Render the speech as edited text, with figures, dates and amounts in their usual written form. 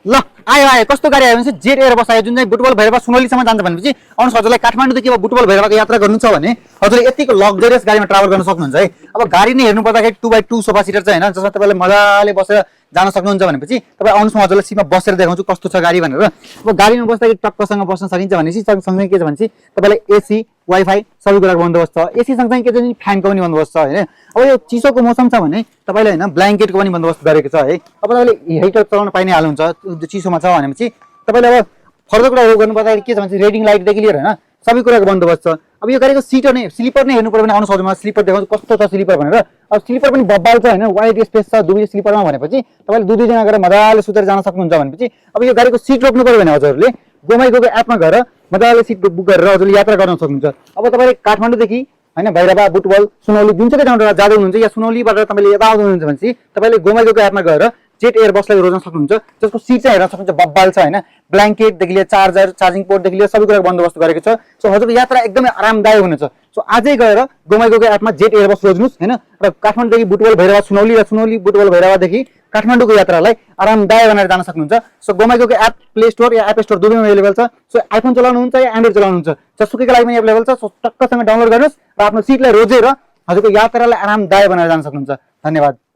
ल आयो कस्तो गाडी आयो भने चाहिँ जेट एयर बस आयो जुन चाहिँ बुटबल भैरवा सुनौलीसम्म जान्छ भनेपछि आउनुहोस् हजुरलाई काठमाडौँदेखि अब बुटबल भैरवाको यात्रा गर्नु छ भने हजुरले यतिको लग्जरियस गाडीमा ट्राभल गर्न सक्नुहुन्छ है। अब गाडी नै हेर्नु पर्दाखेरि 2x2 सोफा सिटर छ हैन, जसमा तपाईले मजाले बसेर जान सक्नुहुन्छ भनेपछि तपाईँ आउनुहोस् म हजुरलाई सिटमा बसेर देखाउँछु कस्तो छ गाडी भनेर। अब गाडीमा बस्दाखेरि टक्कसँग बस्न सकिन्छ भनेपछि सँगसँगै के छ भनेपछि तपाईँलाई एसी वाइफाई सबै कुराको बन्दोबस्त छ। एसी सँगसँगै के छ भने फ्यानको पनि बन्दोबस्त छ हैन। अब यो चिसोको मौसम छ भने तपाईँले हैन ब्ल्याङ्केटको पनि बन्दोबस्त गरेको छ है। अब तपाईँले हिटर चलाउन पाइने हाल हुन्छ चिसोमा छ भनेपछि तपाईँले अब फर्दर कुरा गर्नु पर्दाखेरि के छ भने रेडिङ लाइटदेखि लिएर हैन सबै कुराको बन्दोबस्त छ। अब यो गाडीको सिट नै स्लिपर नै हेर्नु पर्यो भने आउनुहोस् हजुरमा स्लिपर देखाउँछु कस्तो छ स्लिपर भनेर। अब स्लिपर पनि बब्बाल छ हैन, वाइड स्पेस छ दुवै स्लिपरमा भनेपछि तपाईँले दुई जना गएर मजाले सुतेर जान सक्नुहुन्छ भनेपछि अब यो गाडीको सिट रोक्नु पर्यो भने हजुरहरूले गोमाइगोको एपमा गएर मजाले सिट बुक गरेर हजुरले यात्रा गर्न सक्नुहुन्छ। अब तपाईँले काठमाडौँदेखि हैन भैरवा बुटबल सुनौली जुन चाहिँ ठाउँबाट जाँदै हुनुहुन्छ या सुनौलीबाट तपाईँले यता आउँदै हुनुहुन्छ भनेपछि तपाईँले गोमाइगोको एपमा गएर जेट एयर बसलाई रोज्न सक्नुहुन्छ, जसको सिट चाहिँ हेर्न सक्नुहुन्छ बब्बाल छ हैन। ब्ल्याङ्केटदेखि लिएर चार्जर चार्जिङ पोर्टदेखि लिएर सबै कुराको बन्दोबस्त गरेको छ। सो हजुरको यात्रा एकदमै आरामदायक हुनेछ। सो आजै गएर गोमाइगोको एपमा जेट एयर बस रोज्नुहोस् हैन र काठमाडौँदेखि बुटबल भैरवा सुनौली र सुनौली बुटबल भैरवादेखि काठमाडौँको यात्रालाई आरामदायक बनाएर जान सक्नुहुन्छ। सो गोमाइगोको एप प्ले स्टोर या एप स्टोर दुवैमा अवेलेबल छ। सो आइफोन चलाउनुहुन्छ या एन्ड्रोइड चलाउनुहुन्छ जसुकैको लागि पनि अवेलेबल छ। सो टक्कसँग डाउनलोड गर्नुहोस् र आफ्नो सिटलाई रोजेर हजुरको यात्रालाई आरामदायक बनाएर जान सक्नुहुन्छ। धन्यवाद।